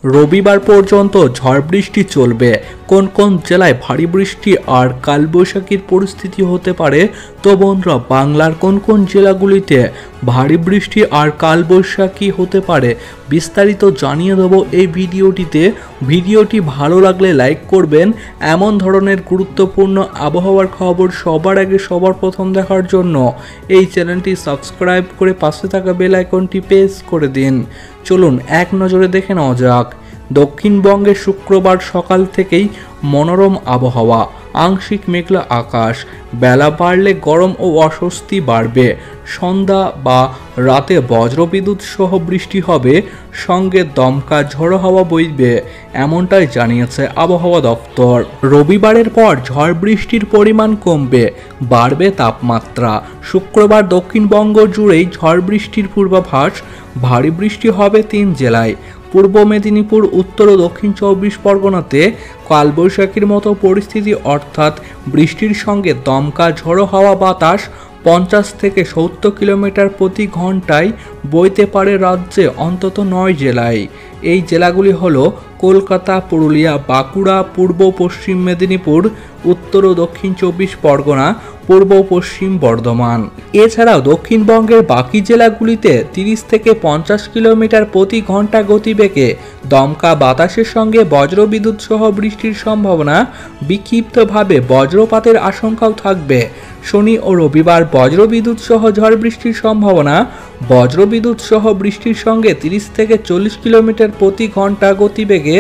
রবিবার পর্যন্ত ঝড় বৃষ্টি চলবে। কোন কোন জেলায় ভারী বৃষ্টি আর কালবৈশাখীর পরিস্থিতি হতে পারে? তো বন্ধুরা, বাংলার কোন কোন জেলাগুলিতে ভারী বৃষ্টি আর কালবৈশাখী হতে পারে বিস্তারিত জানিয়ে দেবো এই ভিডিওটিতে। ভিডিওটি ভালো লাগলে লাইক করবেন। এমন ধরনের গুরুত্বপূর্ণ আবহাওয়ার খবর সবার আগে সবার প্রথম দেখার জন্য এই চ্যানেলটি সাবস্ক্রাইব করে পাশে থাকা বেল আইকনটি প্রেস করে দিন। চলুন এক নজরে দেখে নেওয়া যাক। দক্ষিণবঙ্গে শুক্রবার সকাল থেকেই মনোরম আবহাওয়া, আংশিক মেঘলা আকাশ। বেলা বাড়লে গরম ও অস্বস্তি বাড়বে। সন্ধ্যা বা রাতে বজ্রবিদ্যুৎ সহ বৃষ্টি হবে, সঙ্গে দমকা ঝড়ো হাওয়া বইবে, এমনটাই জানিয়েছে আবহাওয়া দপ্তর। রবিবারের পর ঝড় বৃষ্টির পরিমাণ কমবে, বাড়বে তাপমাত্রা। শুক্রবার দক্ষিণবঙ্গ জুড়েই ঝড় বৃষ্টির পূর্বাভাস। ভারী বৃষ্টি হবে 3 জেলায়। পূর্ব মেদিনীপুর, উত্তর ও দক্ষিণ 24 পরগনাতে কালবৈশাখীর মতো পরিস্থিতি, অর্থাৎ বৃষ্টির সঙ্গে দমকা ঝড়ো হাওয়া বাতাস 50 থেকে 70 কিলোমিটার প্রতি ঘন্টায় বইতে পারে রাজ্যে অন্তত 9 জেলায়। এই জেলাগুলি হলো কলকাতা, পুরুলিয়া, বাঁকুড়া, পূর্ব পশ্চিম মেদিনীপুর, উত্তর ও দক্ষিণ 24 পরগনা, পূর্ব পশ্চিম বর্ধমান। এছাড়াও দক্ষিণবঙ্গের বাকি জেলাগুলিতে 30 থেকে 50 কিলোমিটার প্রতি ঘন্টা গতিবেগে দমকা বাতাসের সঙ্গে বজ্রবিদ্যুৎ সহ বৃষ্টির সম্ভাবনা। বিক্ষিপ্তভাবে বজ্রপাতের আশঙ্কাও থাকবে। শনি ও রবিবার বজ্রবিদ্যুৎ সহ ঝড় বৃষ্টির সম্ভাবনা। বজ্রবিদ্যুৎ সহ বৃষ্টির সঙ্গে 30 থেকে 40 কিলোমিটার প্রতি ঘন্টা গতিবেগে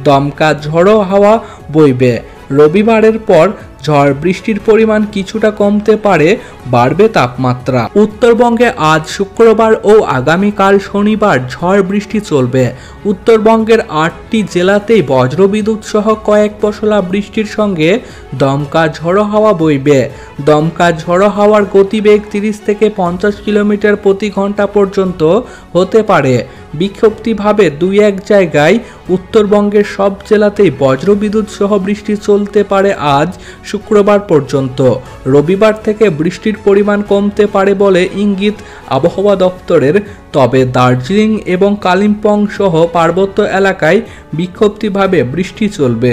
দমকা ঝড়ো হাওয়া বইবে। রবিবারের পর ঝড় বৃষ্টির পরিমাণ কিছুটা কমতে পারে, বাড়বে তাপমাত্রা। উত্তরবঙ্গে আজ শুক্রবার ও আগামীকাল শনিবার ঝড় বৃষ্টি চলবে। উত্তরবঙ্গের 8টি জেলাতেই বজ্রবিদ্যুৎ সহ কয়েক পশলা বৃষ্টির সঙ্গে দমকা ঝড়ো হাওয়া বইবে। দমকা ঝড়ো হাওয়ার গতিবেগ 30 থেকে 50 কিলোমিটার প্রতি ঘন্টা পর্যন্ত হতে পারে। বিক্ষিপ্তভাবে 2-1 জায়গায় উত্তরবঙ্গের সব জেলাতেই বজ্রবিদ্যুৎ সহ বৃষ্টি চলতে পারে আজ শুক্রবার পর্যন্ত। রবিবার থেকে বৃষ্টির পরিমাণ কমতে পারে বলে ইঙ্গিত আবহাওয়া দপ্তরের। তবে দার্জিলিং এবং কালিম্পং সহ পার্বত্য এলাকায় বিক্ষিপ্তভাবে বৃষ্টি চলবে।